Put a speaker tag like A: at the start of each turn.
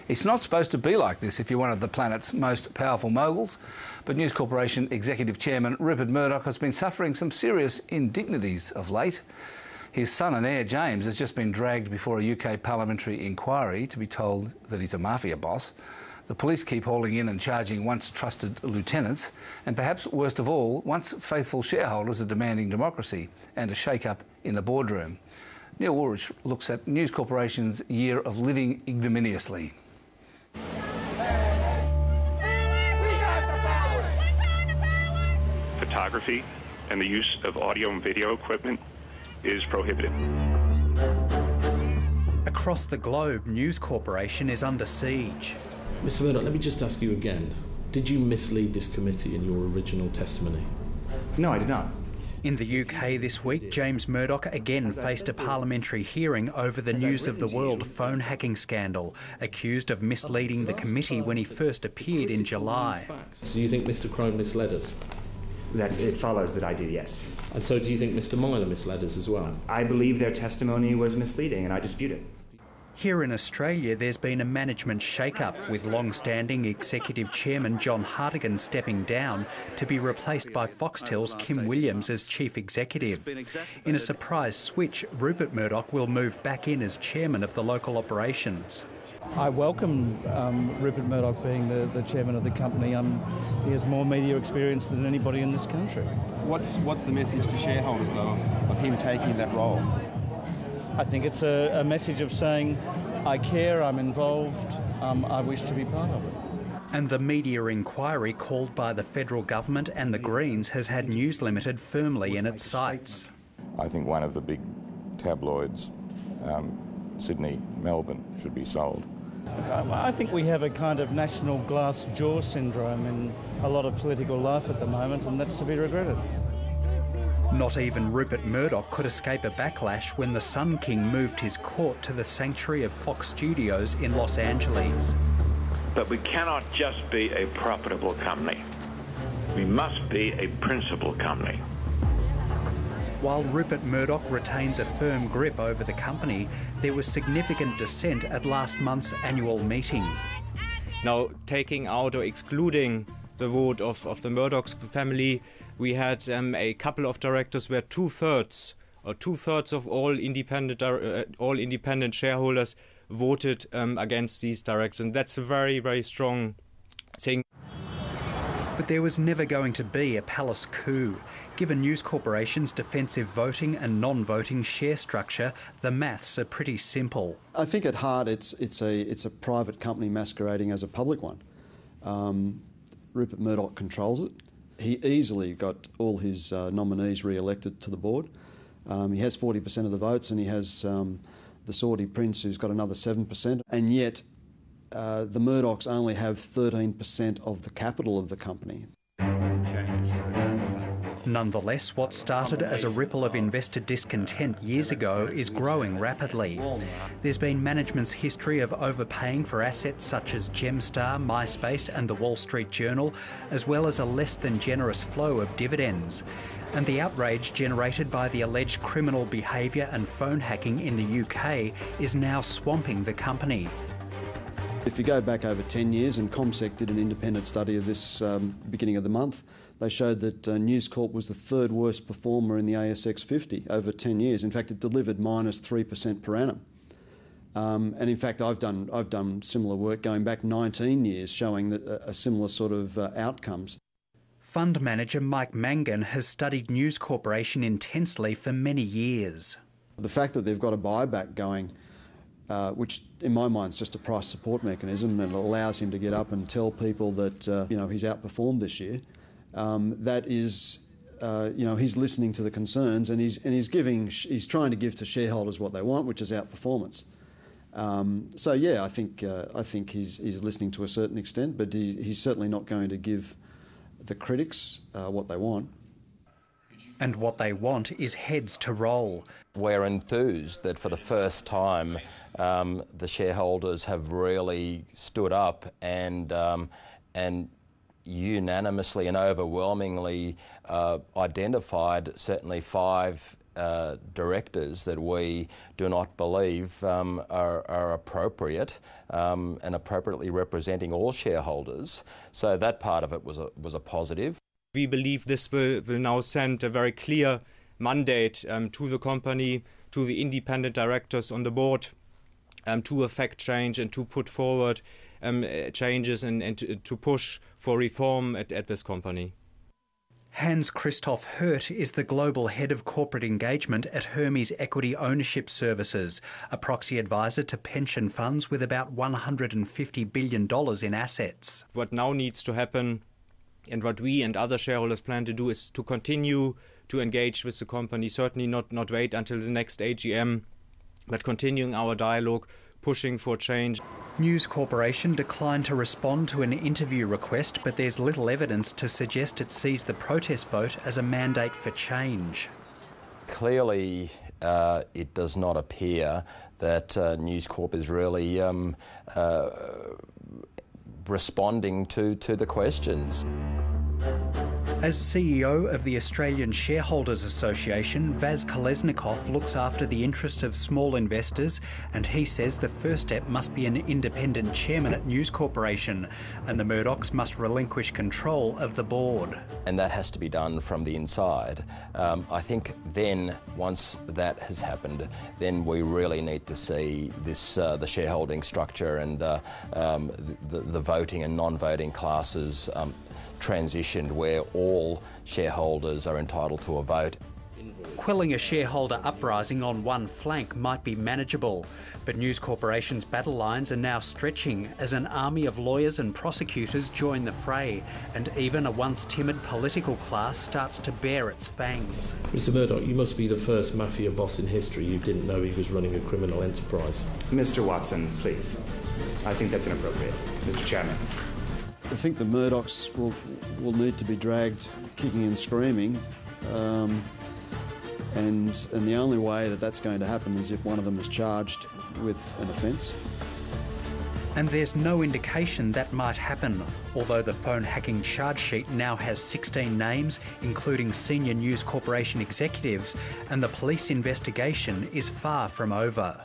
A: It's not supposed to be like this if you're one of the planet's most powerful moguls, but News Corporation Executive Chairman Rupert Murdoch has been suffering some serious indignities of late. His son and heir, James, has just been dragged before a UK parliamentary inquiry to be told that he's a mafia boss. The police keep hauling in and charging once trusted lieutenants, and perhaps worst of all, once faithful shareholders are demanding democracy and a shake-up in the boardroom. Neil Woolrich looks at News Corporation's year of living ignominiously.
B: Photography and the use of audio and video equipment is prohibited.
C: Across the globe, News Corporation is under siege.
D: Mr Murdoch, let me just ask you again. Did you mislead this committee in your original testimony?
E: No, I did not.
C: In the UK this week, James Murdoch again faced a parliamentary hearing over the News of the World phone hacking scandal, accused of misleading the committee when he first appeared in July.
D: So you think Mr Crone misled us?
E: That it follows that I do, yes.
D: And so do you think Mr Myler misled us as well?
E: I believe their testimony was misleading and I dispute it.
C: Here in Australia, there's been a management shake-up, with long-standing Executive Chairman John Hartigan stepping down to be replaced by Foxtel's Kim Williams as Chief Executive. In a surprise switch, Rupert Murdoch will move back in as Chairman of the local operations.
F: I welcome Rupert Murdoch being the chairman of the company. He has more media experience than anybody in this country.
G: What's the message to shareholders, though, of him taking that role?
F: I think it's a message of saying, I care, I'm involved, I wish to be part of it.
C: And the media inquiry called by the federal government and the Greens has had News Limited firmly in its sights.
H: I think one of the big tabloids, Sydney, Melbourne, should be sold.
F: I think we have a kind of national glass jaw syndrome in a lot of political life at the moment, and that's to be regretted.
C: Not even Rupert Murdoch could escape a backlash when the Sun King moved his court to the sanctuary of Fox Studios in Los Angeles.
I: But we cannot just be a profitable company. We must be a principled company.
C: While Rupert Murdoch retains a firm grip over the company, there was significant dissent at last month's annual meeting.
J: Now, taking out or excluding the vote of the Murdoch family, we had a couple of directors where two-thirds of all independent shareholders voted against these directors, and that's a very, very strong thing.
C: But there was never going to be a palace coup. Given News Corporation's defensive voting and non-voting share structure, the maths are pretty simple.
K: I think at heart it's a private company masquerading as a public one. Rupert Murdoch controls it. He easily got all his nominees re-elected to the board. He has 40% of the votes, and he has the Saudi prince who's got another 7%. And yet the Murdochs only have 13% of the capital of the company.
C: Nonetheless, what started as a ripple of investor discontent years ago is growing rapidly. There's been management's history of overpaying for assets such as Gemstar, MySpace and the Wall Street Journal, as well as a less than generous flow of dividends. And the outrage generated by the alleged criminal behaviour and phone hacking in the UK is now swamping the company.
K: If you go back over 10 years, and ComSec did an independent study of this beginning of the month, they showed that News Corp was the third worst performer in the ASX 50 over 10 years. In fact, it delivered minus 3% per annum. And in fact, I've done similar work going back 19 years showing that a similar sort of outcomes.
C: Fund manager Mike Mangan has studied News Corporation intensely for many years.
K: The fact that they've got a buyback going, which in my mind is just a price support mechanism, and it allows him to get up and tell people that he's outperformed this year. That is, he's listening to the concerns, and he's trying to give to shareholders what they want, which is outperformance. So yeah, I think he's listening to a certain extent, but he's certainly not going to give the critics what they want.
C: And what they want is heads to roll.
L: We're enthused that for the first time the shareholders have really stood up and unanimously and overwhelmingly identified certainly 5 directors that we do not believe are appropriate and appropriately representing all shareholders. So that part of it was a positive.
J: We believe this will now send a very clear mandate to the company, to the independent directors on the board, to effect change and to put forward changes and to push for reform at this company.
C: Hans-Christoph Hirt is the global head of corporate engagement at Hermes Equity Ownership Services, a proxy advisor to pension funds with about $150 billion in assets.
J: What now needs to happen, and what we and other shareholders plan to do, is to continue to engage with the company, certainly not wait until the next AGM, but continuing our dialogue, pushing for change.
C: News Corporation declined to respond to an interview request, but there's little evidence to suggest it sees the protest vote as a mandate for change.
L: Clearly, it does not appear that News Corp is really responding to the questions.
C: As CEO of the Australian Shareholders Association, Vaz Kolesnikov looks after the interests of small investors, and he says the first step must be an independent chairman at News Corporation, and the Murdochs must relinquish control of the board.
L: And that has to be done from the inside. I think then, once that has happened, then we really need to see this the shareholding structure and the voting and non-voting classes transitioned, where all shareholders are entitled to a vote.
C: Quelling a shareholder uprising on one flank might be manageable, but News Corporation's battle lines are now stretching as an army of lawyers and prosecutors join the fray, and even a once timid political class starts to bare its fangs.
D: Mr. Murdoch, you must be the first mafia boss in history who didn't know he was running a criminal enterprise.
E: Mr. Watson, please. I think that's inappropriate. Mr. Chairman.
K: I think the Murdochs will need to be dragged kicking and screaming, and the only way that that's going to happen is if one of them is charged with an offence.
C: And there's no indication that might happen, although the phone hacking charge sheet now has 16 names, including senior News Corporation executives, and the police investigation is far from over.